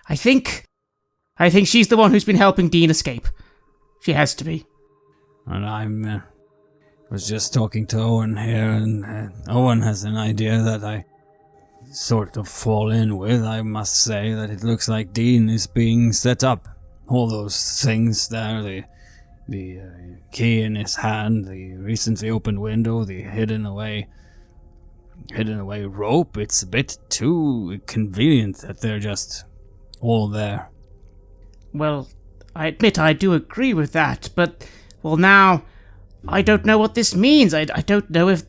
I think she's the one who's been helping Dean escape. She has to be. And I was just talking to Owen here, and Owen has an idea that I sort of fall in with. I must say that it looks like Dean is being set up. All those things there, the key in his hand, the recently opened window, the hidden away rope. It's a bit too convenient that they're just all there. Well, I admit I do agree with that, but, well, now, I don't know what this means. I don't know if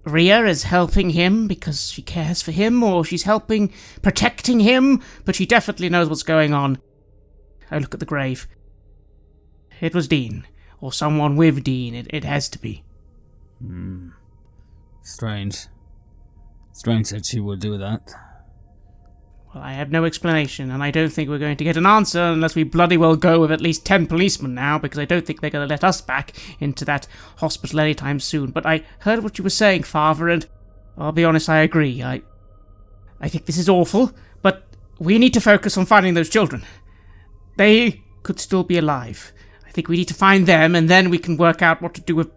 Rhea is helping him because she cares for him, or she's protecting him, but she definitely knows what's going on. I look at the grave. It was Dean, or someone with Dean. It has to be. Strange. Strange that she would do that. Well, I have no explanation, and I don't think we're going to get an answer unless we bloody well go with at least 10 policemen now, because I don't think they're going to let us back into that hospital anytime soon. But I heard what you were saying, Father, and I'll be honest, I agree. I think this is awful, but we need to focus on finding those children. They could still be alive. I think we need to find them, and then we can work out what to do with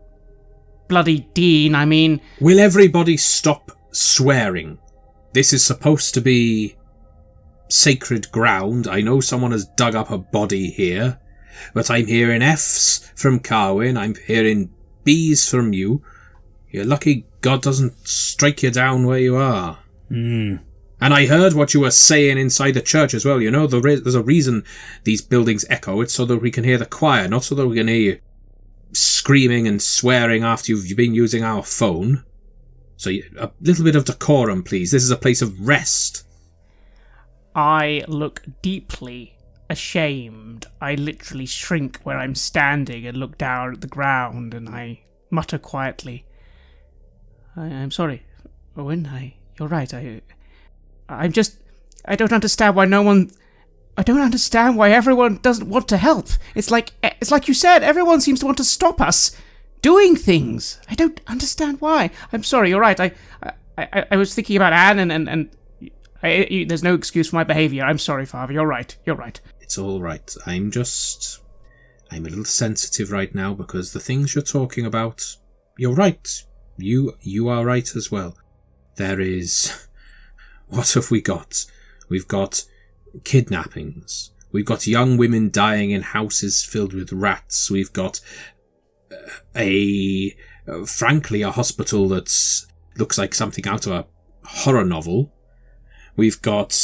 bloody Dean. I mean... Will everybody stop swearing? This is supposed to be sacred ground. I know someone has dug up a body here, but I'm hearing F's from Carwin, I'm hearing B's from you. You're lucky God doesn't strike you down where you are. And I heard what you were saying inside the church as well. You know, there's a reason these buildings echo. It's so that we can hear the choir, not so that we can hear you screaming and swearing after you've been using our phone. So a little bit of decorum, please. This is a place of rest. I look deeply ashamed. I literally shrink where I'm standing and look down at the ground, and I mutter quietly, I'm sorry, Owen. You're right. I don't understand why I don't understand why everyone doesn't want to help. It's like you said, everyone seems to want to stop us doing things. I don't understand why. I'm sorry, you're right. I was thinking about Anne and there's no excuse for my behaviour. I'm sorry, Father. You're right. It's all right. I'm a little sensitive right now because the things you're talking about, you're right. You are right as well. There is... What have we got? We've got kidnappings. We've got young women dying in houses filled with rats. We've got frankly, a hospital that looks like something out of a horror novel. We've got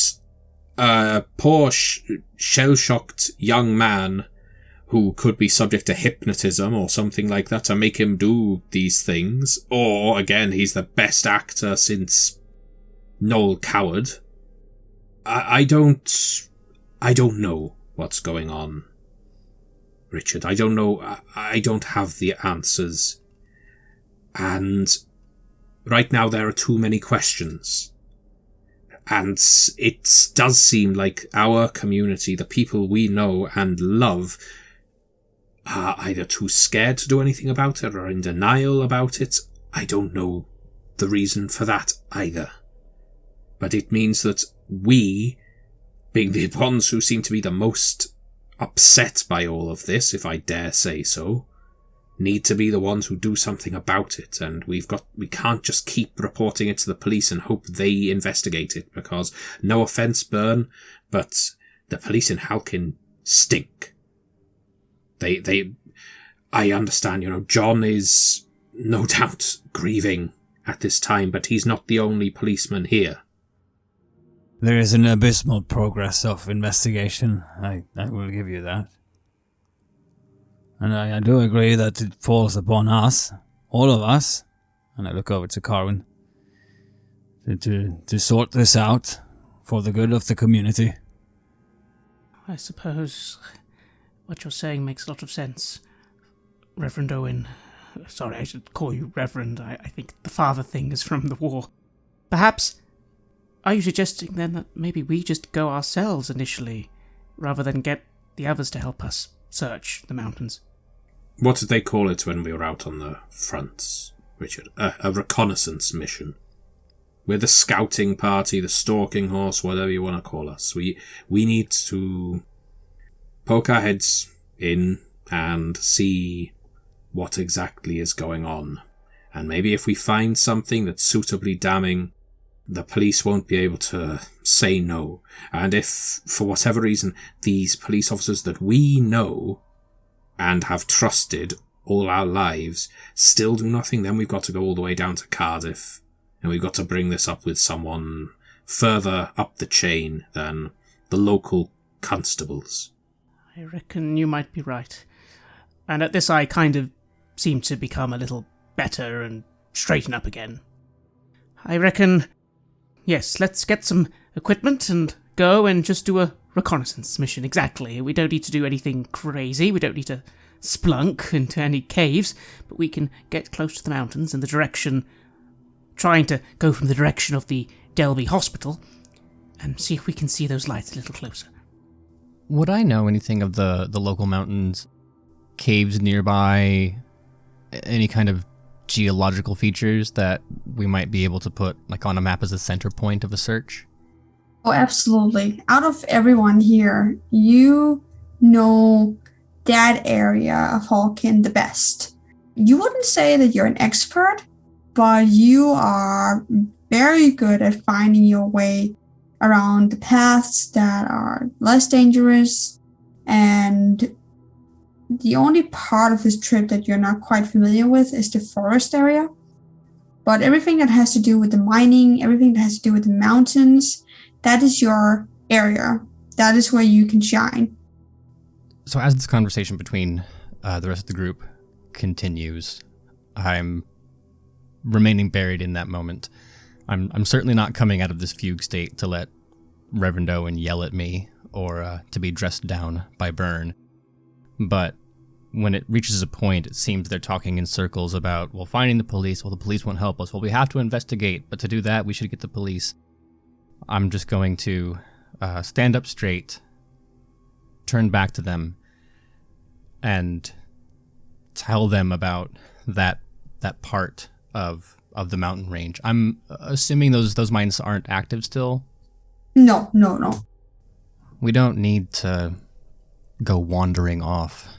a poor shell-shocked young man who could be subject to hypnotism or something like that to make him do these things. Or, again, he's the best actor since Noel Coward. I don't know what's going on, Richard. I don't know. I don't have the answers. And right now there are too many questions. And it does seem like our community, the people we know and love, are either too scared to do anything about it or in denial about it. I don't know the reason for that either. But it means that we, being the ones who seem to be the most upset by all of this, if I dare say so, need to be the ones who do something about it. And we can't just keep reporting it to the police and hope they investigate it, because, no offence, Byrne, but the police in Halkin stink. I understand, John is no doubt grieving at this time, but he's not the only policeman here. There is an abysmal progress of investigation, I will give you that. And I do agree that it falls upon us, all of us, and I look over to Carwin, to sort this out for the good of the community. I suppose what you're saying makes a lot of sense, Reverend Owen. Sorry, I should call you Reverend. I think the father thing is from the war. Perhaps... Are you suggesting, then, that maybe we just go ourselves initially, rather than get the others to help us search the mountains? What did they call it when we were out on the fronts, Richard? A reconnaissance mission. We're the scouting party, the stalking horse, whatever you want to call us. We need to poke our heads in and see what exactly is going on. And maybe if we find something that's suitably damning, the police won't be able to say no. And if, for whatever reason, these police officers that we know and have trusted all our lives still do nothing, then we've got to go all the way down to Cardiff. And we've got to bring this up with someone further up the chain than the local constables. I reckon you might be right. And at this I kind of seem to become a little better and straighten up again. I reckon, yes, let's get some equipment and go and just do a reconnaissance mission. Exactly. We don't need to do anything crazy. We don't need to splunk into any caves, but we can get close to the mountains in the direction, trying to go from the direction of the Delby Hospital, and see if we can see those lights a little closer. Would I know anything of the local mountains, caves nearby, any kind of geological features that we might be able to put like on a map as a center point of a search? Oh, absolutely. Out of everyone here, you know that area of Hawkin the best. You wouldn't say that you're an expert, but you are very good at finding your way around the paths that are less dangerous, and the only part of this trip that you're not quite familiar with is the forest area. But everything that has to do with the mining, everything that has to do with the mountains, that is your area. That is where you can shine. So as this conversation between the rest of the group continues, I'm remaining buried in that moment. I'm certainly not coming out of this fugue state to let Reverend Owen yell at me or to be dressed down by Byrne. But when it reaches a point, it seems they're talking in circles about, well, finding the police. Well, the police won't help us. Well, we have to investigate. But to do that, we should get the police. I'm just going to stand up straight, turn back to them, and tell them about that part of the mountain range. I'm assuming those mines aren't active still? No. We don't need to go wandering off.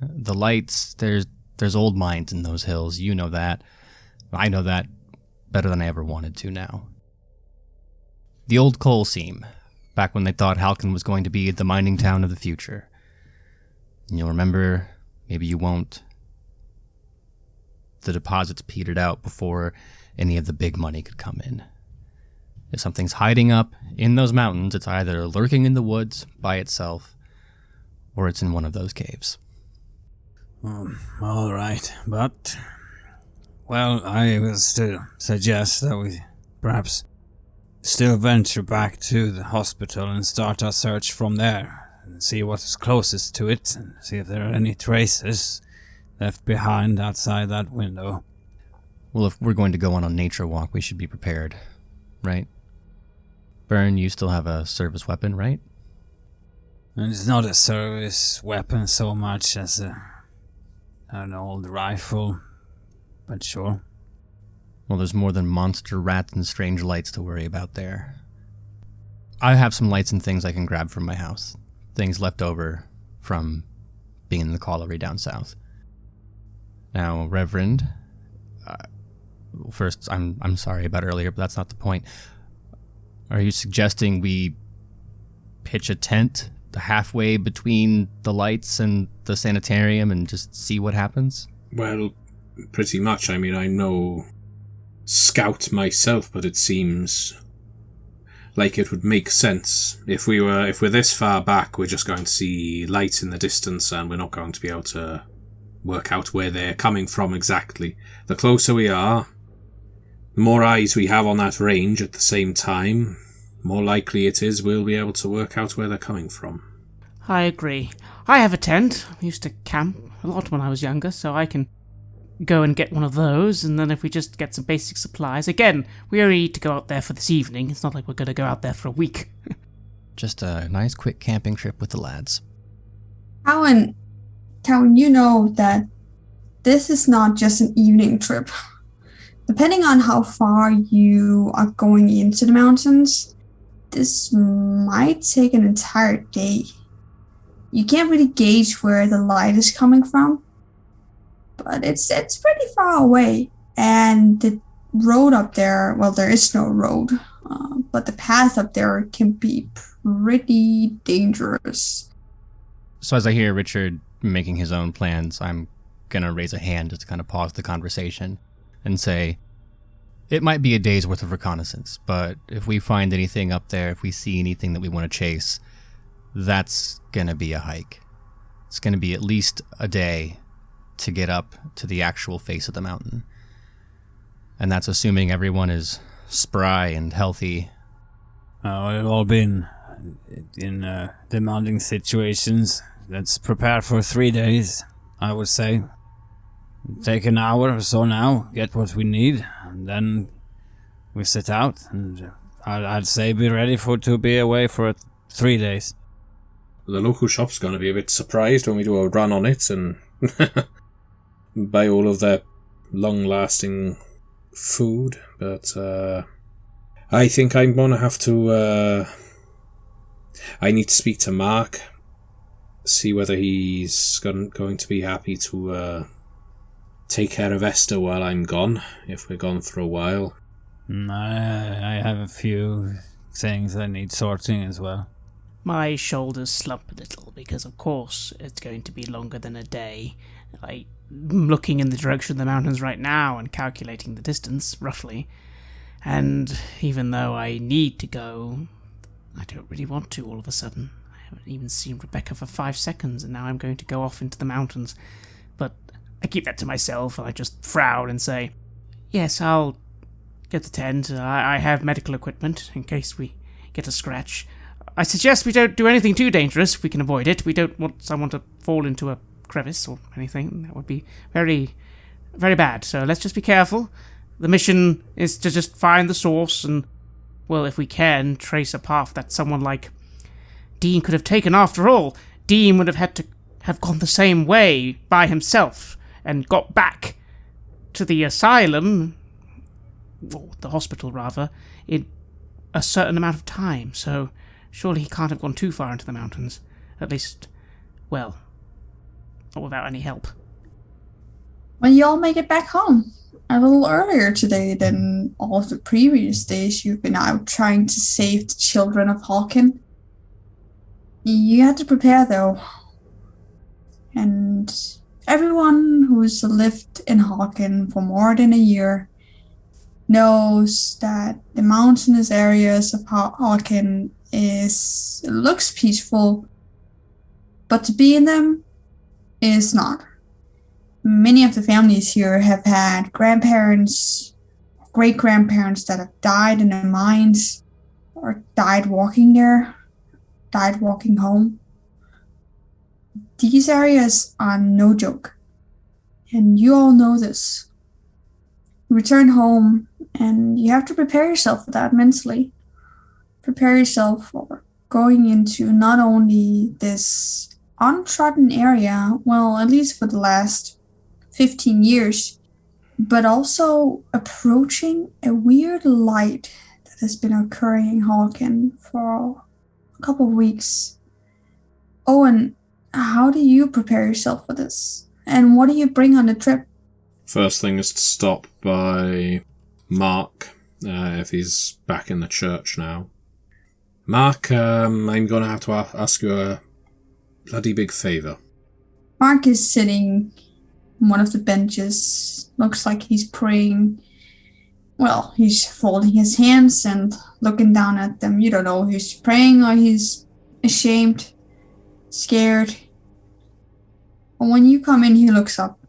The lights, there's old mines in those hills. You know that. I know that better than I ever wanted to now. The old coal seam, back when they thought Halkin was going to be the mining town of the future. And you'll remember, maybe you won't, the deposits petered out before any of the big money could come in. If something's hiding up in those mountains, it's either lurking in the woods by itself, or it's in one of those caves. All right, but, well, I will still suggest that we perhaps still venture back to the hospital and start our search from there, and see what is closest to it, and see if there are any traces left behind outside that window. Well, if we're going to go on a nature walk, we should be prepared, right? Byrne, you still have a service weapon, right? And it's not a service weapon so much as an old rifle, but sure. Well, there's more than monster rats and strange lights to worry about there. I have some lights and things I can grab from my house. Things left over from being in the colliery down south. Now, Reverend, first, I'm sorry about earlier, but that's not the point. Are you suggesting we pitch a tent halfway between the lights and the sanitarium and just see what happens? Well, pretty much. I mean, I know Scout myself, but it seems like it would make sense. If we're this far back, we're just going to see lights in the distance and we're not going to be able to work out where they're coming from exactly. The closer we are, the more eyes we have on that range at the same time, more likely it is we'll be able to work out where they're coming from. I agree. I have a tent. I used to camp a lot when I was younger, so I can go and get one of those, and then if we just get some basic supplies. Again, we only need to go out there for this evening. It's not like we're going to go out there for a week. Just a nice quick camping trip with the lads. Cowan, you know that this is not just an evening trip. Depending on how far you are going into the mountains, this might take an entire day. You can't really gauge where the light is coming from, but it's pretty far away. And the road up there, well, there is no road, but the path up there can be pretty dangerous. So as I hear Richard making his own plans, I'm going to raise a hand just to kind of pause the conversation and say, it might be a day's worth of reconnaissance, but if we find anything up there, if we see anything that we want to chase, that's going to be a hike. It's going to be at least a day to get up to the actual face of the mountain. And that's assuming everyone is spry and healthy. We've all been in demanding situations. Let's prepare for 3 days, I would say. Take an hour or so now, get what we need, and then we set out. And I'd say be ready to be away for 3 days. The local shop's going to be a bit surprised when we do a run on it and buy all of their long-lasting food, but I think I'm going to have to... I need to speak to Mark, see whether he's going to be happy to take care of Esther while I'm gone, if we're gone for a while. I have a few things I need sorting as well. My shoulders slump a little because, of course, it's going to be longer than a day. I'm looking in the direction of the mountains right now and calculating the distance, roughly. And even though I need to go, I don't really want to all of a sudden. I haven't even seen Rebecca for 5 seconds, and now I'm going to go off into the mountains. But I keep that to myself, and I just frown and say, yes, I'll get the tent. I have medical equipment in case we get a scratch. I suggest we don't do anything too dangerous if we can avoid it. We don't want someone to fall into a crevice or anything. That would be very, very bad. So let's just be careful. The mission is to just find the source and, well, if we can, trace a path that someone like Dean could have taken after all. Dean would have had to have gone the same way by himself and got back to the asylum, or the hospital rather, in a certain amount of time. So surely he can't have gone too far into the mountains. At least, well, not without any help. Well, you all make it back home a little earlier today than all of the previous days you've been out trying to save the children of Hawken. You had to prepare, though. And everyone who's lived in Hawken for more than a year knows that the mountainous areas of Hawken looks peaceful, but to be in them is not. Many of the families here have had grandparents, great-grandparents that have died in their mines, or died walking there, died walking home. These areas are no joke, and you all know this. You return home, and you have to prepare yourself for that mentally. Prepare yourself for going into not only this untrodden area, well, at least for the last 15 years, but also approaching a weird light that has been occurring in Hawken for a couple of weeks. Owen, how do you prepare yourself for this? And what do you bring on the trip? First thing is to stop by Mark, if he's back in the church now. Mark, I'm going to have to ask you a bloody big favour. Mark is sitting on one of the benches. Looks like he's praying. Well, he's folding his hands and looking down at them. You don't know if he's praying or he's ashamed, scared. And when you come in, he looks up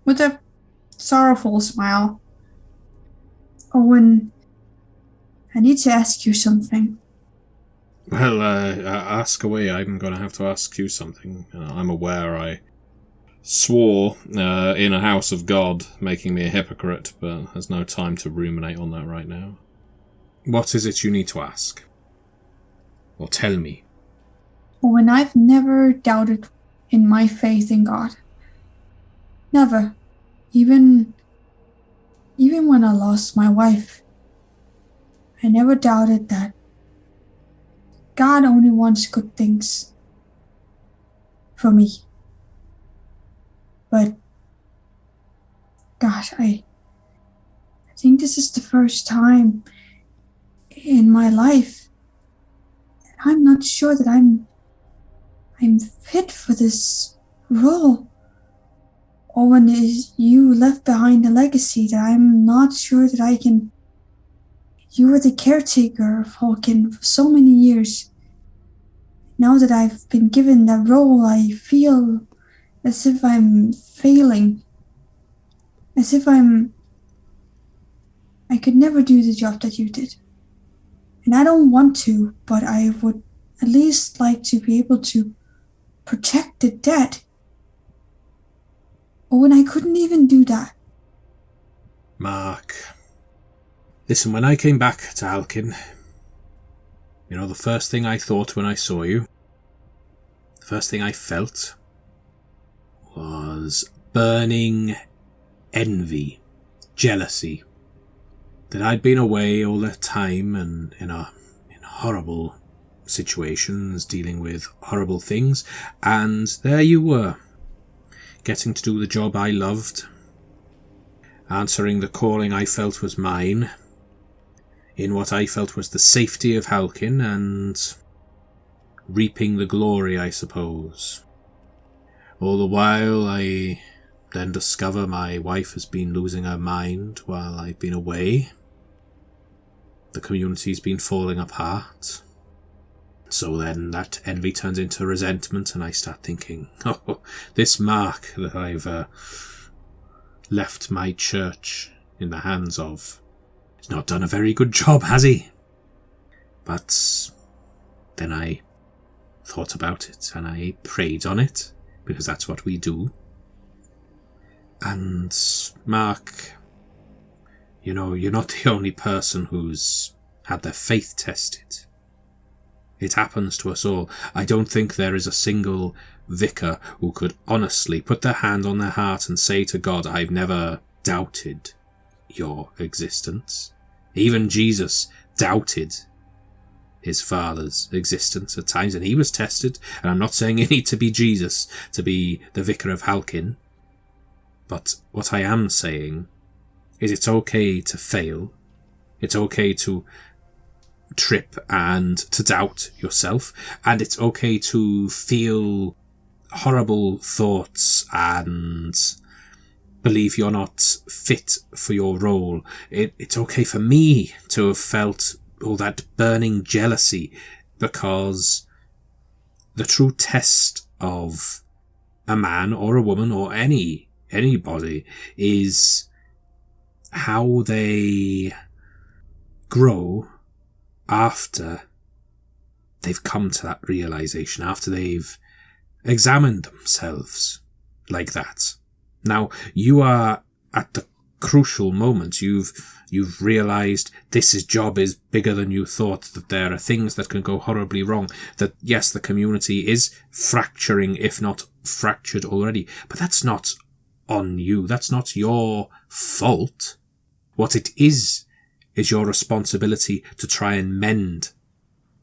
with a sorrowful smile. Owen, I need to ask you something. Well, ask away. I'm going to have to ask you something. I'm aware I swore in a house of God, making me a hypocrite, but there's no time to ruminate on that right now. What is it you need to ask? Or tell me? Owen, I've never doubted in my faith in God. Never. Even even when I lost my wife, I never doubted that God only wants good things for me. But gosh, I think this is the first time in my life that I'm not sure that I'm fit for this role. Or when you left behind a legacy that I'm not sure that I can. You were the caretaker of Hawken for so many years. Now that I've been given that role, I feel as if I'm failing. As if I could never do the job that you did. And I don't want to, but I would at least like to be able to protect the dead. Or when I couldn't even do that. Mark, listen, when I came back to Halkin, the first thing I thought when I saw you, the first thing I felt was burning envy, jealousy, that I'd been away all that time and in horrible situations, dealing with horrible things, and there you were, getting to do the job I loved, answering the calling I felt was mine, in what I felt was the safety of Halkin, and reaping the glory, I suppose. All the while I then discover my wife has been losing her mind while I've been away. The community's been falling apart. So then that envy turns into resentment, and I start thinking, this Mark that I've left my church in the hands of has not done a very good job, has he? But then I thought about it, and I prayed on it, because that's what we do. And Mark, you're not the only person who's had their faith tested. It happens to us all. I don't think there is a single vicar who could honestly put their hand on their heart and say to God, I've never doubted your existence. Even Jesus doubted his Father's existence at times, and he was tested. And I'm not saying you need to be Jesus to be the vicar of Halkin. But what I am saying is it's okay to fail. It's okay to trip and to doubt yourself, and it's okay to feel horrible thoughts and believe you're not fit for your role. It's okay for me to have felt all that burning jealousy, because the true test of a man or a woman or anybody is how they grow after they've come to that realization, after they've examined themselves like that. Now, you are at the crucial moment. You've realized this job is bigger than you thought, that there are things that can go horribly wrong, that yes, the community is fracturing, if not fractured already, but that's not on you. That's not your fault. What it is your responsibility to try and mend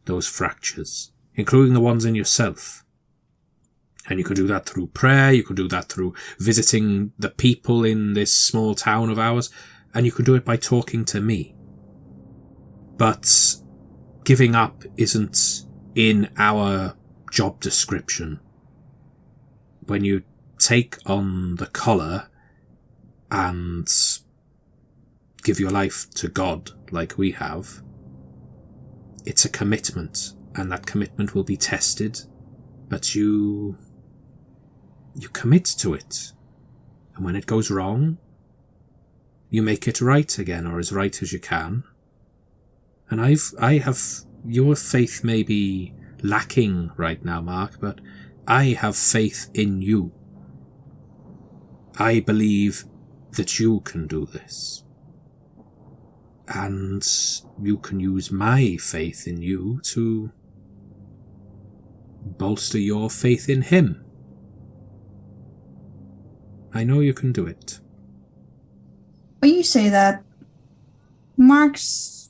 those fractures, including the ones in yourself. And you could do that through prayer, you could do that through visiting the people in this small town of ours, and you could do it by talking to me. But giving up isn't in our job description. When you take on the collar and give your life to God like we have, it's a commitment, and that commitment will be tested, but you commit to it. And when it goes wrong, you make it right again, or as right as you can. And I have your faith may be lacking right now, Mark, but I have faith in you. I believe that you can do this. And you can use my faith in you to bolster your faith in him. I know you can do it. when you say that, Mark's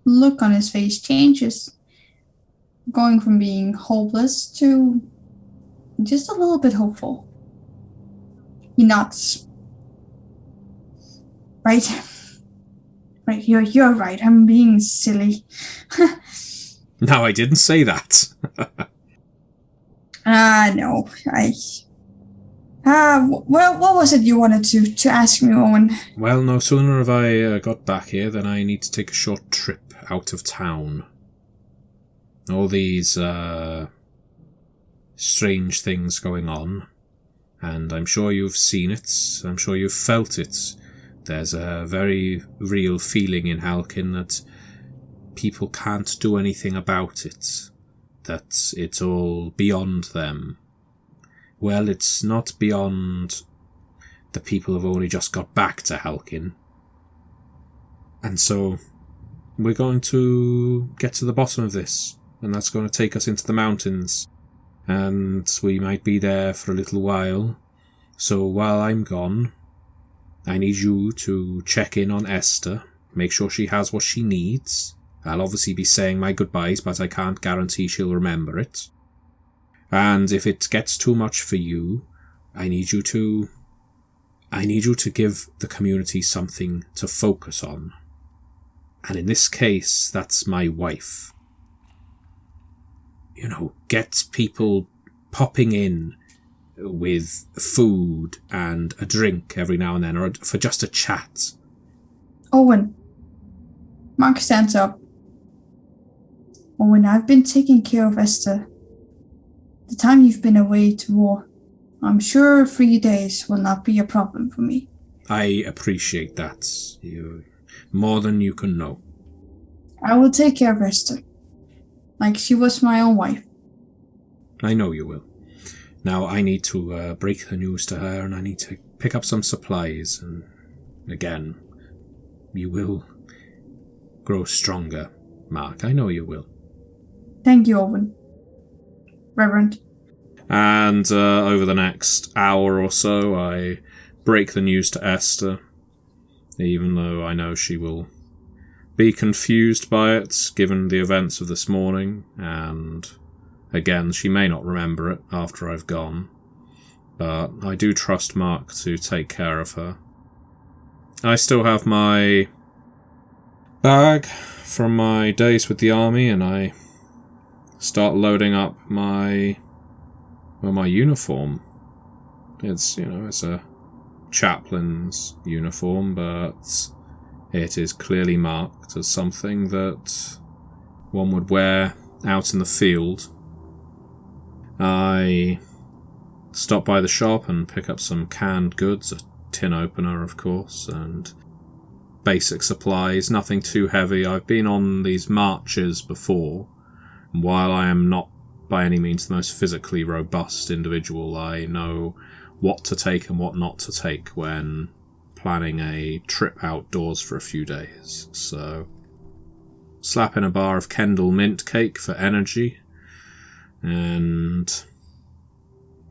look on his face changes, going from being hopeless to just a little bit hopeful. He nods. Right. Right, you're right. I'm being silly. No, I didn't say that. No. Well, what was it you wanted to ask me, Owen? Well, no sooner have I got back here than I need to take a short trip out of town. All these, strange things going on, and I'm sure you've seen it, I'm sure you've felt it. There's a very real feeling in Halkin that people can't do anything about it, that it's all beyond them. Well, it's not beyond the people who've only just got back to Halkin. And so, we're going to get to the bottom of this, and that's going to take us into the mountains. And we might be there for a little while. So while I'm gone, I need you to check in on Esther, make sure she has what she needs. I'll obviously be saying my goodbyes, but I can't guarantee she'll remember it. And if it gets too much for you, I need you to give the community something to focus on. And in this case, that's my wife. You know, get people popping in with food and a drink every now and then, or for just a chat. Owen. Mark stands up. Owen, I've been taking care of Esther. The time you've been away to war, I'm sure 3 days will not be a problem for me. I appreciate that. You more than you can know. I will take care of Esther, like she was my own wife. I know you will. Now I need to break the news to her, and I need to pick up some supplies, and again, you will grow stronger, Mark. I know you will. Thank you, Owen. Reverend. And over the next hour or so, I break the news to Esther, even though I know she will be confused by it, given the events of this morning, and again, she may not remember it after I've gone, but I do trust Mark to take care of her. I still have my bag from my days with the army, and I start loading up my uniform. It's a chaplain's uniform, but it is clearly marked as something that one would wear out in the field. I stop by the shop and pick up some canned goods, a tin opener, of course, and basic supplies, nothing too heavy. I've been on these marches before, and while I am not by any means the most physically robust individual, I know what to take and what not to take when planning a trip outdoors for a few days. So, slap in a bar of Kendall mint cake for energy, and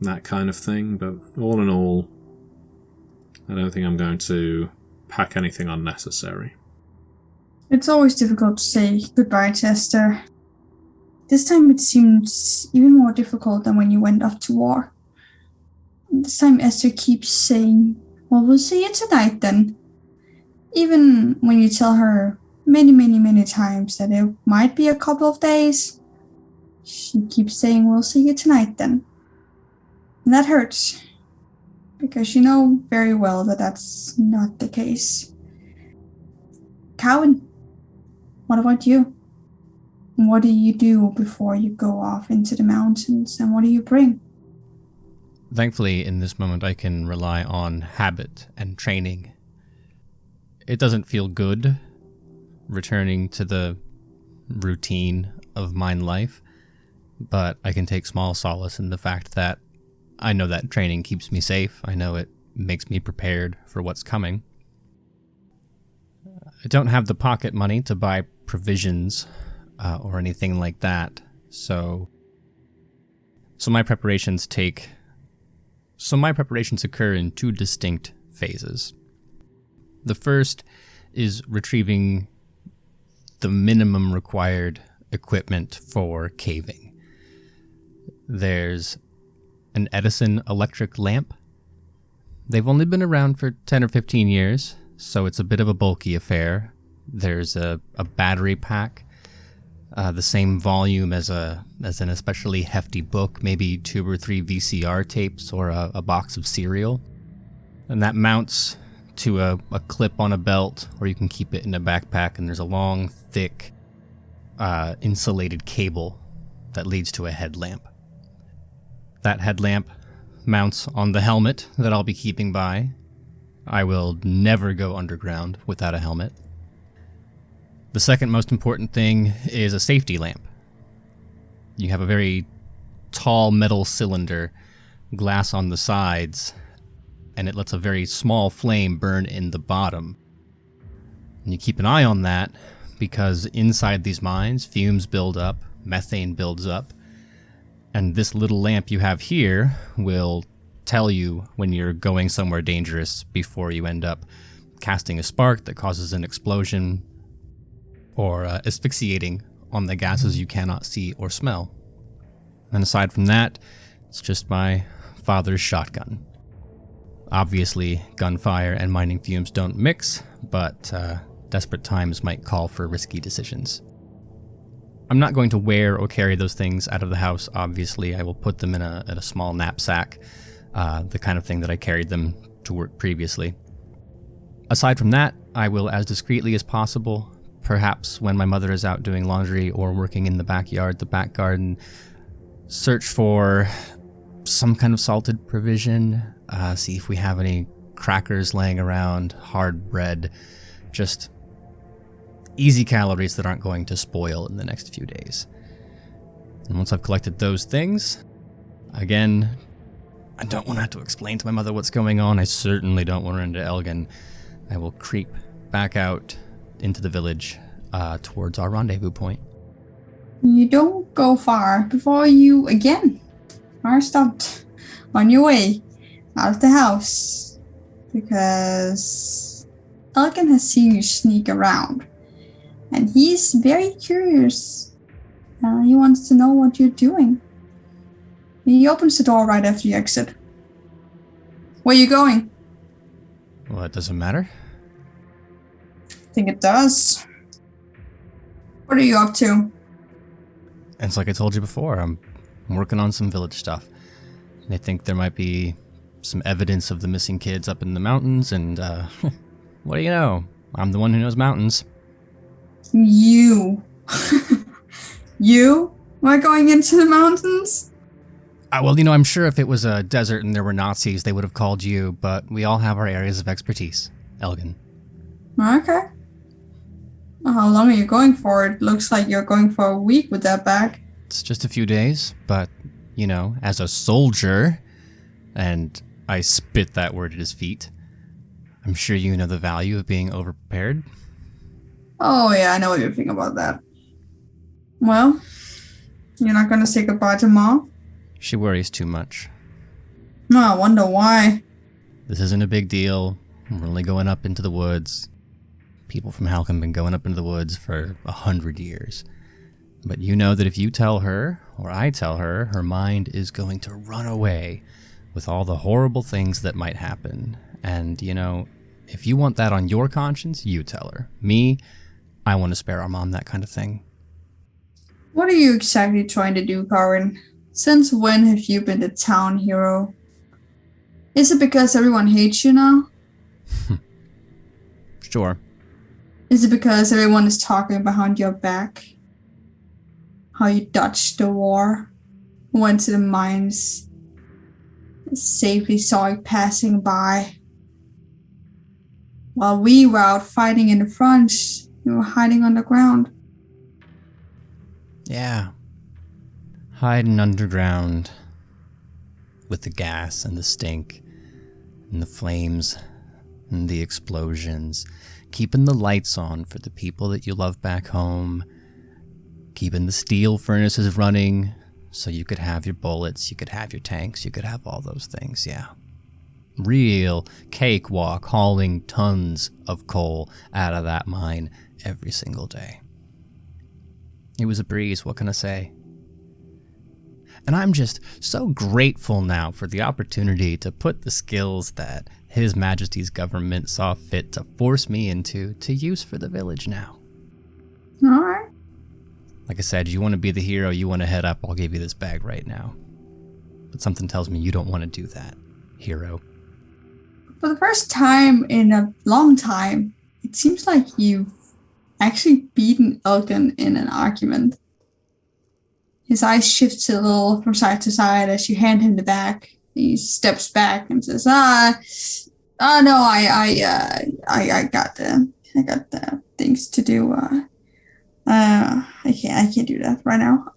that kind of thing, but all in all, I don't think I'm going to pack anything unnecessary. It's always difficult to say goodbye to Esther. This time it seems even more difficult than when you went off to war. This time Esther keeps saying, well, we'll see you tonight then. Even when you tell her many, many, many times that it might be a couple of days, she keeps saying, we'll see you tonight then. And that hurts, because you know very well that that's not the case. Cowan, what about you? What do you do before you go off into the mountains, and what do you bring? Thankfully, in this moment, I can rely on habit and training. It doesn't feel good returning to the routine of mine life, but I can take small solace in the fact that I know that training keeps me safe. I know it makes me prepared for what's coming. I don't have the pocket money to buy provisions or anything like that, so my preparations occur in two distinct phases. The first is retrieving the minimum required equipment for caving. There's an Edison electric lamp. They've only been around for 10 or 15 years, so it's a bit of a bulky affair. There's a battery pack, the same volume as an especially hefty book, maybe 2 or 3 VCR tapes or a box of cereal. And that mounts to a clip on a belt, or you can keep it in a backpack, and there's a long, thick, insulated cable that leads to a headlamp. That headlamp mounts on the helmet that I'll be keeping by. I will never go underground without a helmet. The second most important thing is a safety lamp. You have a very tall metal cylinder, glass on the sides, and it lets a very small flame burn in the bottom. And you keep an eye on that because inside these mines, fumes build up, methane builds up, and this little lamp you have here will tell you when you're going somewhere dangerous before you end up casting a spark that causes an explosion or asphyxiating on the gases you cannot see or smell. And aside from that, it's just my father's shotgun. Obviously, gunfire and mining fumes don't mix, but desperate times might call for risky decisions. I'm not going to wear or carry those things out of the house, obviously. I will put them in a small knapsack, the kind of thing that I carried them to work previously. Aside from that, I will, as discreetly as possible, perhaps when my mother is out doing laundry or working in the backyard, the back garden, search for some kind of salted provision, see if we have any crackers laying around, hard bread, just easy calories that aren't going to spoil in the next few days. And once I've collected those things, again, I don't want to have to explain to my mother what's going on. I certainly don't want her into Elgin. I will creep back out into the village towards our rendezvous point. You don't go far before you again are stopped on your way out of the house because Elgin has seen you sneak around and he's very curious. He wants to know what you're doing. He opens the door right after you exit. Where are you going? Well, it doesn't matter. I think it does. What are you up to? And it's like I told you before, I'm working on some village stuff. They think there might be some evidence of the missing kids up in the mountains, and what do you know? I'm the one who knows mountains. You. You are going into the mountains? Well, I'm sure if it was a desert and there were Nazis, they would have called you, but we all have our areas of expertise, Elgin. Okay. How long are you going for? It looks like you're going for a week with that bag. It's just a few days, but, as a soldier, and I spit that word at his feet, I'm sure you know the value of being overprepared. Oh yeah, I know what you think about that. Well, you're not gonna say goodbye to Mom? She worries too much. No, I wonder why. This isn't a big deal. We're only going up into the woods. People from Halcombe have been going up into the woods for 100 years. But you know that if you tell her, or I tell her, her mind is going to run away with all the horrible things that might happen. And, if you want that on your conscience, you tell her. Me, I want to spare our mom that kind of thing. What are you exactly trying to do, Karin? Since when have you been the town hero? Is it because everyone hates you now? Sure. Is it because everyone is talking behind your back? How you dodged the war, went to the mines, safely saw it passing by. While we were out fighting in the front, you were hiding on the ground. Yeah. Hiding underground with the gas and the stink and the flames and the explosions. Keeping the lights on for the people that you love back home. Keeping the steel furnaces running so you could have your bullets, you could have your tanks, you could have all those things, yeah. real cakewalk hauling tons of coal out of that mine every single day. It was a breeze, what can I say? And I'm just so grateful now for the opportunity to put the skills that His Majesty's government saw fit to force me into to use for the village now. Alright. Like I said, you want to be the hero, you want to head up, I'll give you this bag right now. But something tells me you don't want to do that, hero. For the first time in a long time, it seems like you've actually beaten Elgin in an argument. His eyes shift a little from side to side as you hand him the bag. He steps back and says, no, I got the things to do. I can't do that right now.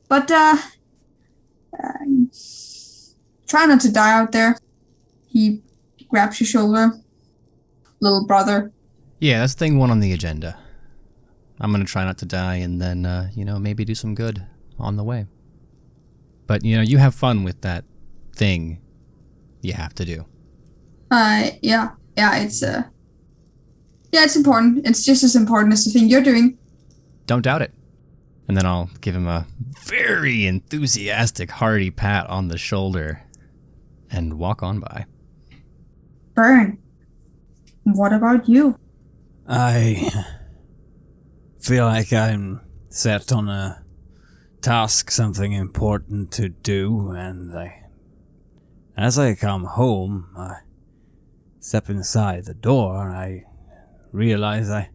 But try not to die out there. He grabs your shoulder. Little brother. Yeah, that's thing one on the agenda. I'm going to try not to die and then, maybe do some good on the way. But, you have fun with that thing you have to do. Yeah, it's important. It's just as important as the thing you're doing. Don't doubt it. And then I'll give him a very enthusiastic, hearty pat on the shoulder and walk on by. Burn. What about you? I feel like I'm set on a task, something important to do, and as I come home, I step inside the door, and I realize I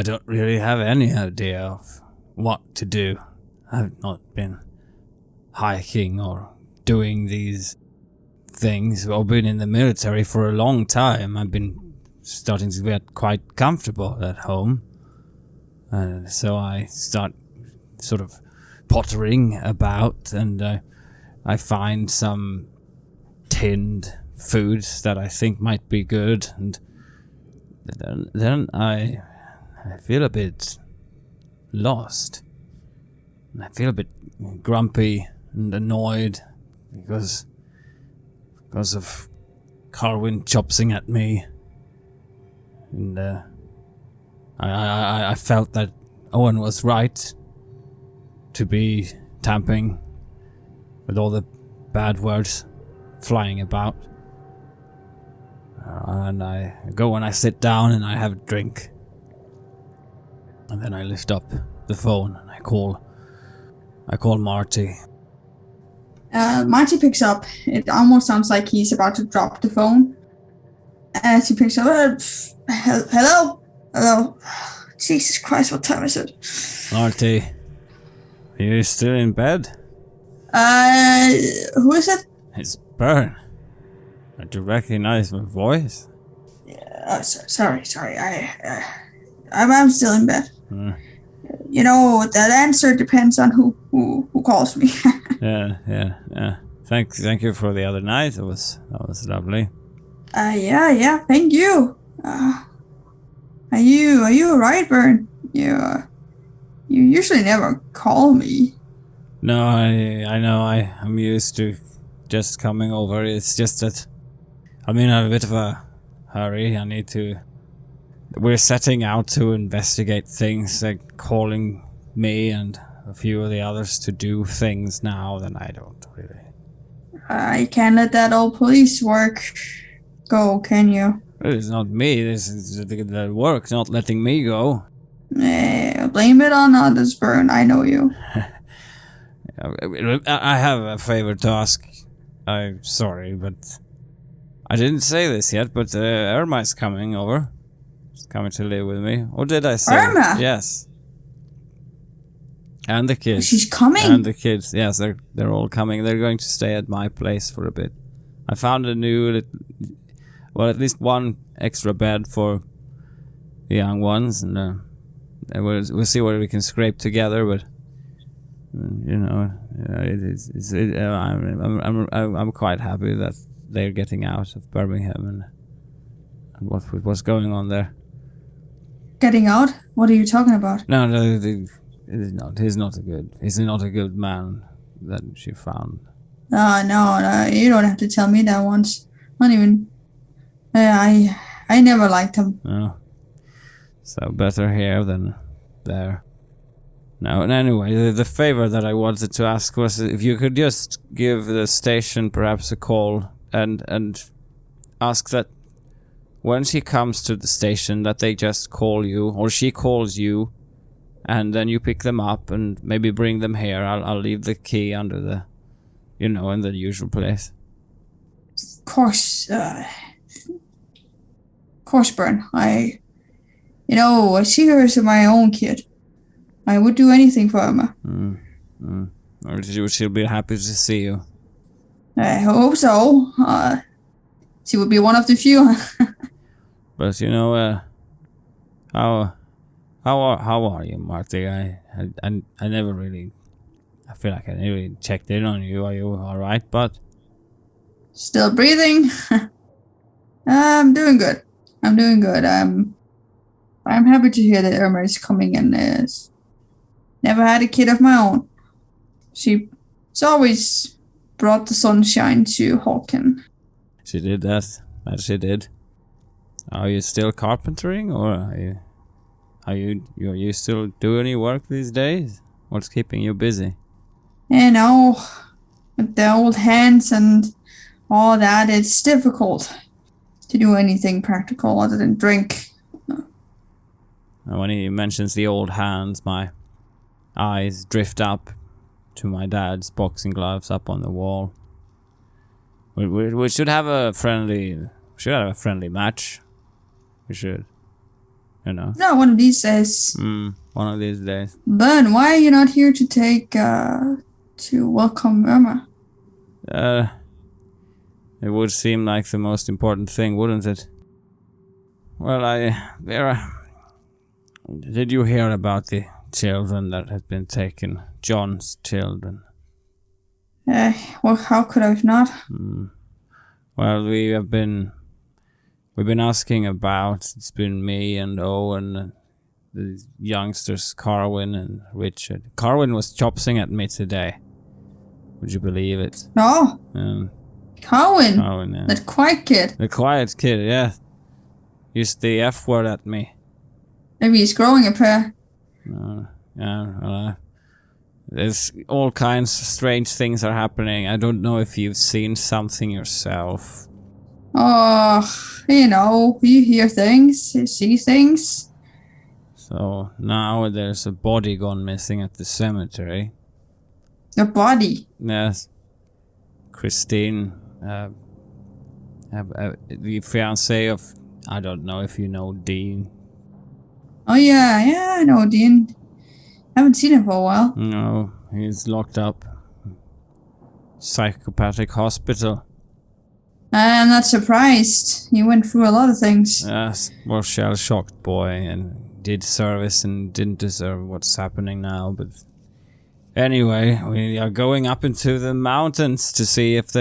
don't really have any idea of what to do. I've not been hiking or doing these things, or been in the military for a long time. I've been starting to get quite comfortable at home. So I start sort of pottering about, and I find some tinned foods that I think might be good, and then I feel a bit lost. I feel a bit grumpy and annoyed because of Carwin chopsing at me. And I felt that Owen was right to be tamping with all the bad words flying about. And I go and I sit down and I have a drink. And then I lift up the phone and I call Marty. Marty picks up. It almost sounds like he's about to drop the phone. As he picks up, hello? Jesus Christ, what time is it? Marty, are you still in bed? Who is it? It's Bern. Do you recognize my voice? Sorry. I'm still in bed. That answer depends on who calls me. Yeah. Thank you for the other night. That was lovely. Yeah. Thank you. Are you alright, Bern? You usually never call me. No, I know. I'm used to just coming over. It's just that I'm in a bit of a hurry. We're setting out to investigate things, like calling me and a few of the others to do things now, then I don't really. I can't let that old police work go, can you? It's not me. This is the work not letting me go. Blame it on others, Bern. I know you. I have a favor to ask. I'm sorry, but I didn't say this yet, but Irma is coming over. She's coming to live with me. Or did I say? Irma? Yes. And the kids. She's coming? And the kids. Yes, they're all coming. They're going to stay at my place for a bit. I found a new, at least one extra bed for the young ones, and we'll see what we can scrape together. But I'm quite happy that they're getting out of Birmingham and what's going on there. Getting out? What are you talking about? No, he's not a good man that she found. No, you don't have to tell me that once. Not even. I never liked him. No. So better here than there. No, and anyway, the favor that I wanted to ask was if you could just give the station perhaps a call and ask that when she comes to the station that they just call you, or she calls you, and then you pick them up and maybe bring them here. I'll leave the key under the, in the usual place. Of course, Bern. I see her as my own kid. I would do anything for her. Or she'll be happy to see you. I hope so. She would be one of the few. But how are you, Marty? I never really. I feel like I never really checked in on you. Are you all right, bud? Still breathing. I'm doing good. I'm happy to hear that Irma is coming and never had a kid of my own. She's always brought the sunshine to Hawken. She did that. That she did. Are you still carpentering, or are you still doing any work these days? What's keeping you busy? With the old hands and all that, it's difficult to do anything practical other than drink. When he mentions the old hands, my eyes drift up to my dad's boxing gloves up on the wall. We should have a friendly match. We should, No, one of these days. One of these days. Ben, why are you not here to to welcome Irma? It would seem like the most important thing, wouldn't it? Well, Vera, did you hear about the children that had been taken? John's children? Well, how could I not? Well, we've been asking about. It's been me and Owen, the youngsters, Carwin and Richard. Carwin was chopsing at me today. Would you believe it? No. Carwin, yeah. that quiet kid. The quiet kid, yeah. Used the F word at me. Maybe he's growing a pair. There's all kinds of strange things are happening. I don't know if you've seen something yourself. You hear things, you see things. So now there's a body gone missing at the cemetery. A body? Yes. Christine, the fiancé of, I don't know if you know Dean. Oh yeah, I know Dean. Haven't seen him for a while. No, he's locked up. Psychopathic hospital. I'm not surprised. He went through a lot of things. Yes, well, shell-shocked boy, and did service and didn't deserve what's happening now, but anyway, we are going up into the mountains to see if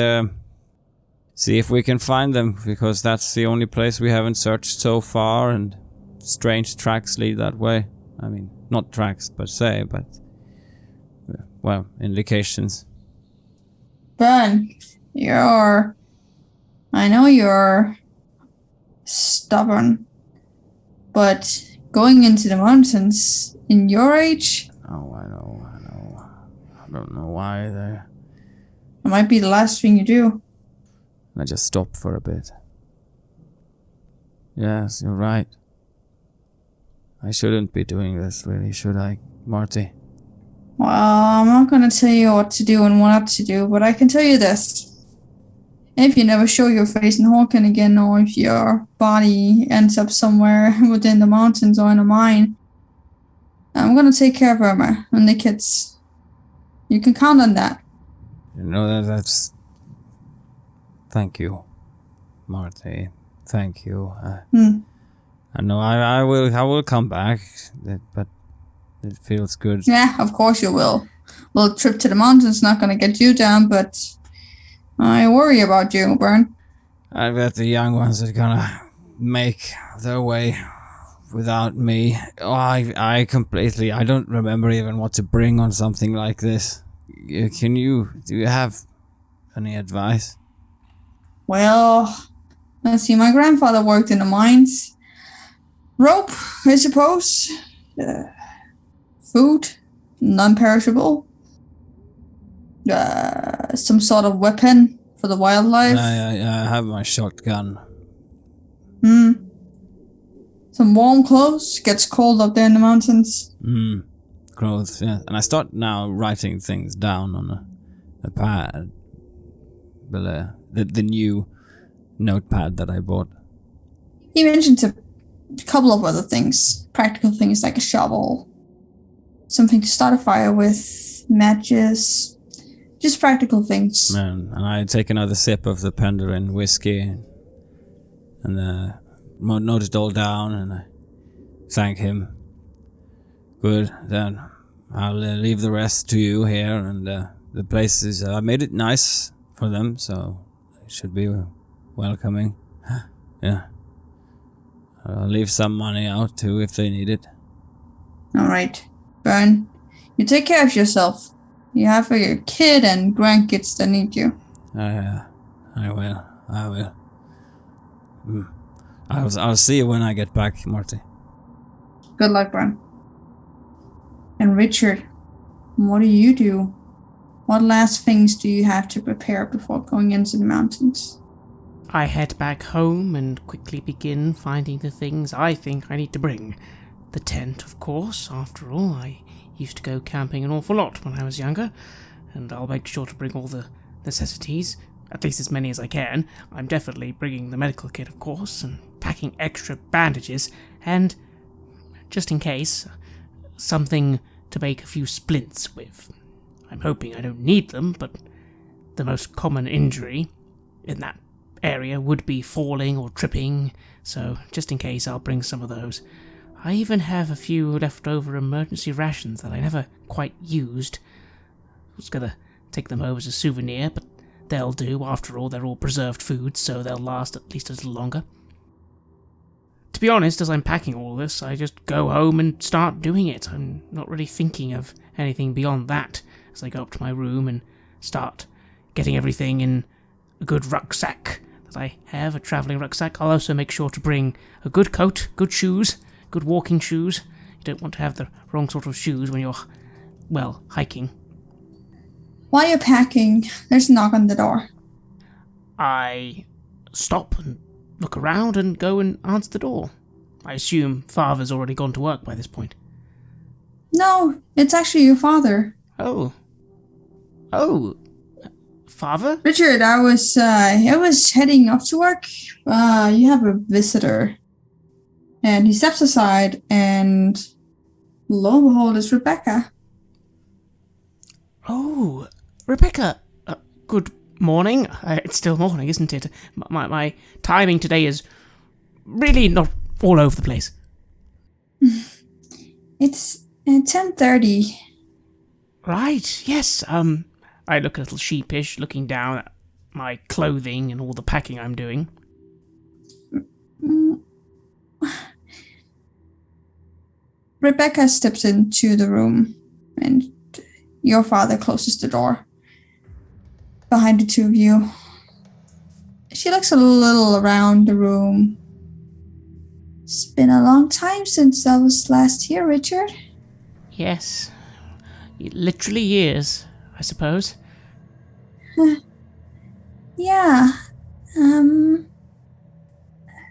we can find them, because that's the only place we haven't searched so far, and strange tracks lead that way. I mean, not tracks per se, but well, indications. Ben, I know you're stubborn, but going into the mountains in your age? Oh, I know. I don't know why It might be the last thing you do. I just stopped for a bit. Yes, you're right. I shouldn't be doing this, really, should I, Marty? Well, I'm not going to tell you what to do and what not to do, but I can tell you this. If you never show your face in Hawken again, or if your body ends up somewhere within the mountains or in a mine, I'm going to take care of Irma and the kids. You can count on that. That's... Thank you, Marty. Thank you. I know I will come back, but it feels good. Yeah, of course you will. A little trip to the mountains not going to get you down, but I worry about you, Bern. I bet the young ones are gonna make their way without me. I don't remember even what to bring on something like this. Do you have Any advice? Well, let's see. My grandfather worked in the mines. Rope, I suppose. Food, non-perishable. Some sort of weapon for the wildlife. I have my shotgun. Some warm clothes. Gets cold up there in the mountains. Clothes, yeah. And I start now writing things down on a pad. The new notepad that I bought. He mentioned a couple of other things. Practical things like a shovel. Something to start a fire with. Matches. Just practical things. Man, and I take another sip of the Penderin whiskey. And note it all down and I thank him. Good, then I'll leave the rest to you here, and the place is, I made it nice for them, so it should be welcoming. Yeah. I'll leave some money out too if they need it. Alright, Bern, you take care of yourself. You have your kid and grandkids that need you. I will. I'll see you when I get back, Marty. Good luck, Bern. And Richard, what do you do? What last things do you have to prepare before going into the mountains? I head back home and quickly begin finding the things I think I need to bring. The tent, of course. After all, I used to go camping an awful lot when I was younger, and I'll make sure to bring all the necessities, at least as many as I can. I'm definitely bringing the medical kit, of course, and packing extra bandages, and, just in case, something to make a few splints with. I'm hoping I don't need them, but the most common injury in that area would be falling or tripping, so just in case I'll bring some of those. I even have a few leftover emergency rations that I never quite used. I was gonna take them home as a souvenir, but they'll do. After all, they're all preserved foods, so they'll last at least a little longer. To be honest, as I'm packing all this, I just go home and start doing it. I'm not really thinking of anything beyond that as I go up to my room and start getting everything in a good rucksack that I have, a travelling rucksack. I'll also make sure to bring a good coat, good shoes, good walking shoes. You don't want to have the wrong sort of shoes when you're, well, hiking. While you're packing, there's a knock on the door. I stop and look around and go and answer the door. I assume Father's already gone to work by this point. No, it's actually your father. Oh, Father? Richard, I was heading off to work. You have a visitor. And he steps aside, and lo and behold, it's Rebecca. Oh, Rebecca. Good morning. It's still morning, isn't it? My timing today is really not all over the place. It's 10:30. Right, yes. I look a little sheepish, looking down at my clothing and all the packing I'm doing. Rebecca steps into the room, and your father closes the door behind the two of you. She looks a little around the room. It's been a long time since I was last here, Richard. Yes. Literally years, I suppose. Yeah.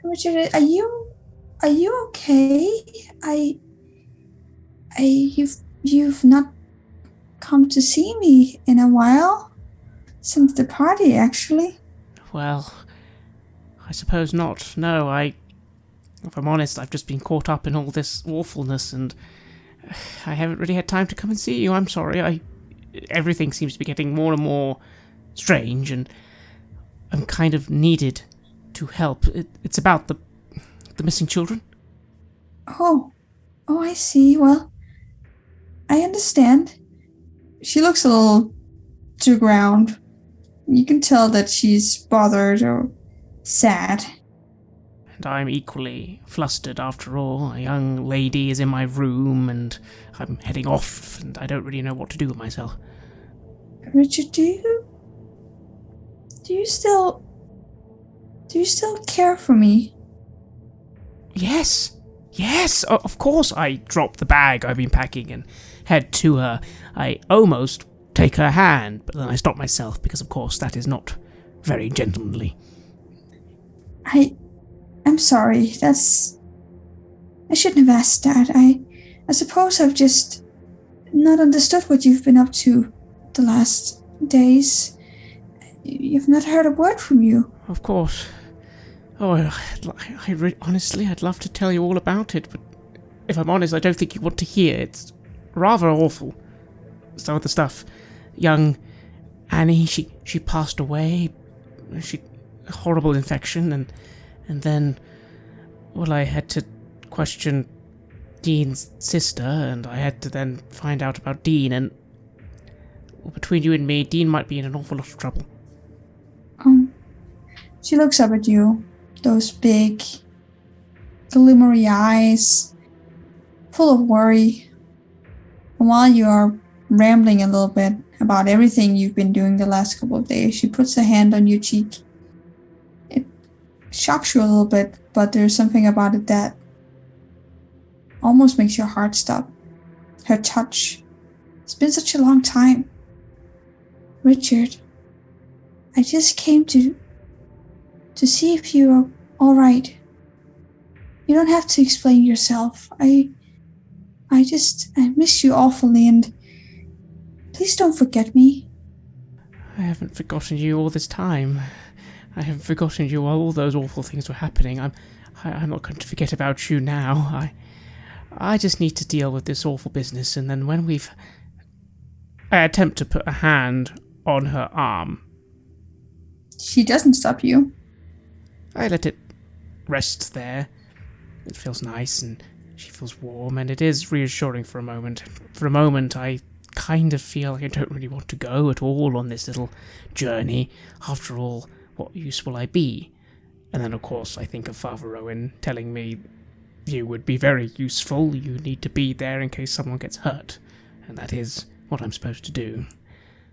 Richard, are you okay? You've not come to see me in a while. Since the party, actually. Well, I suppose not. No, if I'm honest, I've just been caught up in all this awfulness, and I haven't really had time to come and see you. I'm sorry. Everything seems to be getting more and more strange, and I'm kind of needed to help. It's about the missing children. Oh, I see. Well, I understand. She looks a little to the ground. You can tell that she's bothered or sad. And I'm equally flustered after all. A young lady is in my room, and I'm heading off, and I don't really know what to do with myself. Richard, Do you still care for me? Yes, of course. I drop the bag I've been packing and head to her. I almost take her hand, but then I stop myself because, of course, that is not very gentlemanly. I'm sorry. I shouldn't have asked that. I suppose I've just not understood what you've been up to the last days. You've not heard a word from you. Of course. Oh, honestly, I'd love to tell you all about it, but if I'm honest, I don't think you want to hear. It's rather awful. Some of the stuff. Young Annie, she passed away. A horrible infection, and then, well, I had to question Dean's sister, and I had to then find out about Dean, and well, between you and me, Dean might be in an awful lot of trouble. She looks up at you, those big, glimmery eyes, full of worry. And while you are rambling a little bit about everything you've been doing the last couple of days, she puts a hand on your cheek. It shocks you a little bit, but there's something about it that almost makes your heart stop. Her touch. It's been such a long time. Richard, I just came to see if you're all right. You don't have to explain yourself. I miss you awfully, and please don't forget me. I haven't forgotten you all this time. I haven't forgotten you while all those awful things were happening. I'm not going to forget about you now. I just need to deal with this awful business, and then when I attempt to put a hand on her arm. She doesn't stop you. I let it rest there. It feels nice, and she feels warm, and it is reassuring for a moment. For a moment, I kind of feel like I don't really want to go at all on this little journey. After all, what use will I be? And then, of course, I think of Father Owen telling me, you would be very useful, you need to be there in case someone gets hurt. And that is what I'm supposed to do.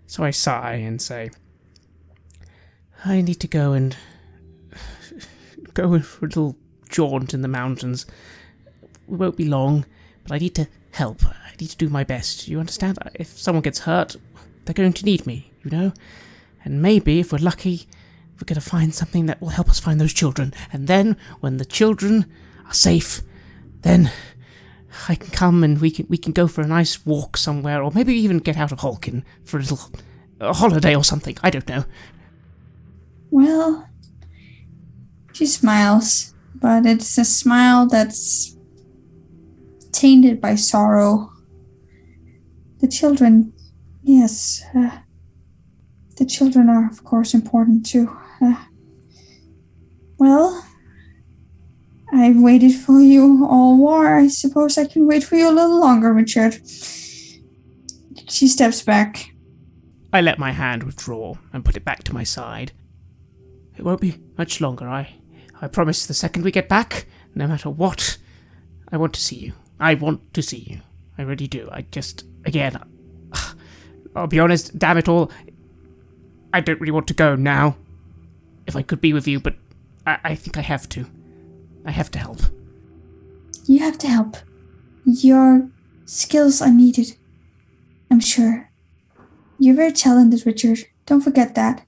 So I sigh and say, I need to go for a little jaunt in the mountains. We won't be long, but I need to help. I need to do my best. You understand? If someone gets hurt, they're going to need me, you know? And maybe, if we're lucky, we're going to find something that will help us find those children. And then, when the children are safe, then I can come and we can go for a nice walk somewhere, or maybe even get out of Holkin for a little holiday or something. I don't know. Well, she smiles, but it's a smile that's tainted by sorrow. The children, yes, the children are, of course, important too. Well, I've waited for you all war. I suppose I can wait for you a little longer, Richard. She steps back. I let my hand withdraw and put it back to my side. It won't be much longer, I promise. The second we get back, no matter what, I want to see you. I want to see you. I really do. Again, I'll be honest, damn it all, I don't really want to go now. If I could be with you, but I think I have to. I have to help. You have to help. Your skills are needed, I'm sure. You're very talented, Richard. Don't forget that.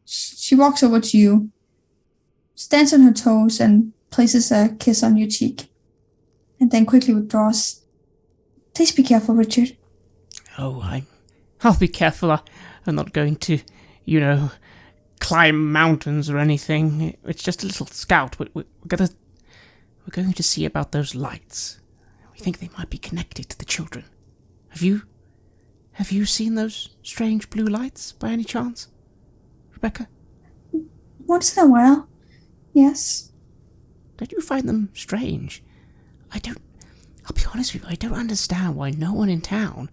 She walks over to you, stands on her toes, and places a kiss on your cheek, and then quickly withdraws. Please be careful, Richard. Oh, I'll be careful. I'm not going to, climb mountains or anything. It's just a little scout. We're going to see about those lights. We think they might be connected to the children. Have you seen those strange blue lights by any chance, Rebecca? Once in a while, yes. Don't you find them strange? I'll be honest with you, I don't understand why no one in town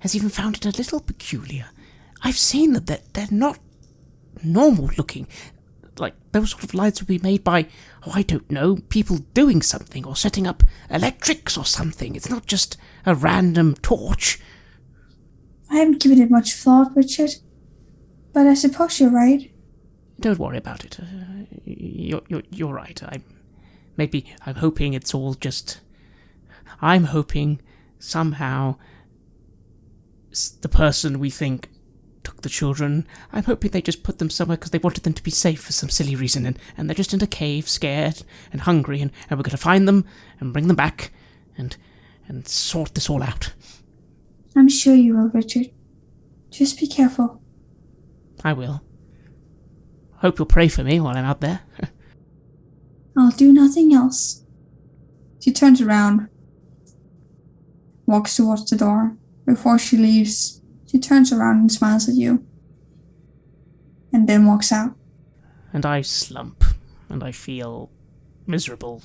has even found it a little peculiar. I've seen them, they're not normal looking. Like, those sort of lights would be made by, I don't know, people doing something or setting up electrics or something. It's not just a random torch. I haven't given it much thought, Richard. But I suppose you're right. Don't worry about it. You're right. I'm hoping it's all just... I'm hoping somehow the person we think took the children, I'm hoping they just put them somewhere because they wanted them to be safe for some silly reason, and they're just in a cave, scared and hungry, and we're going to find them and bring them back and sort this all out. I'm sure you will, Richard. Just be careful. I will. Hope you'll pray for me while I'm out there. I'll do nothing else. She turns around, walks towards the door. Before she leaves, she turns around and smiles at you, and then walks out. And I slump, and I feel miserable.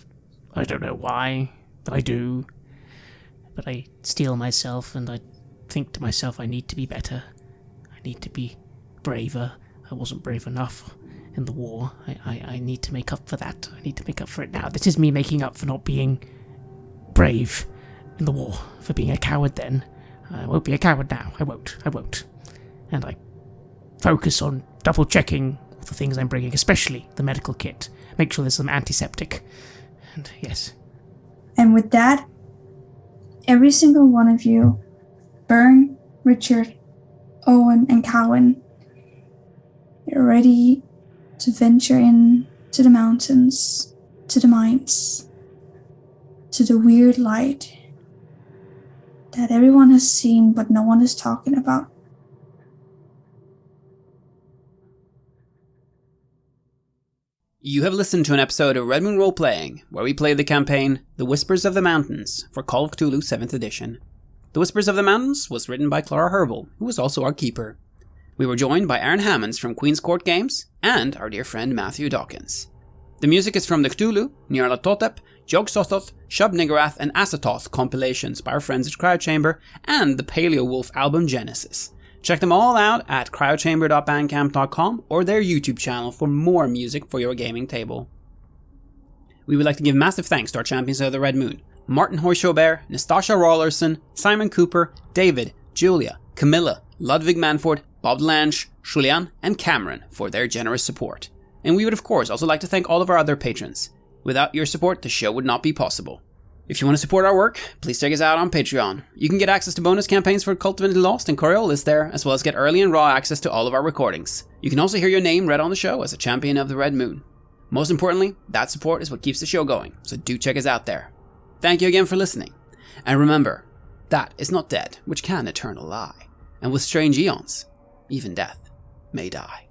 I don't know why, but I do. But I steel myself, and I think to myself, I need to be better. I need to be braver. I wasn't brave enough in the war. I need to make up for that. I need to make up for it now. This is me making up for not being brave in the war, for being a coward then. I won't be a coward now. I won't. And I focus on double-checking all the things I'm bringing, especially the medical kit. Make sure there's some antiseptic. And yes. And with that, every single one of you, Byrne, Richard, Owen, and Cowan, you're ready to venture in to the mountains, to the mines, to the weird light that everyone has seen but no one is talking about. You have listened to an episode of Red Moon Role Playing, where we play the campaign The Whispers of the Mountains for Call of Cthulhu 7th edition. The Whispers of the Mountains was written by Clara Herbal, who was also our keeper. We were joined by Aaron Hammonds from Queen's Court Games and our dear friend Matthew Dawkins. The music is from the Cthulhu, Nyarlathotep, Jog-Sothoth, Shub-Niggurath, and Asathoth compilations by our friends at Cryochamber and the Paleo Wolf album Genesis. Check them all out at cryochamber.bandcamp.com or their YouTube channel for more music for your gaming table. We would like to give massive thanks to our champions of the Red Moon: Martin Heuschober, Nastasia Raulerson, Simon Cooper, David, Julia, Camilla, Ludwig Manford, Bob Lange, Julián, and Cameron for their generous support. And we would of course also like to thank all of our other patrons. Without your support, the show would not be possible. If you want to support our work, please check us out on Patreon. You can get access to bonus campaigns for Cult of the Lost and Coriolis there, as well as get early and raw access to all of our recordings. You can also hear your name read on the show as a champion of the Red Moon. Most importantly, that support is what keeps the show going, so do check us out there. Thank you again for listening. And remember, that is not dead which can eternal lie, and with strange eons, even death may die.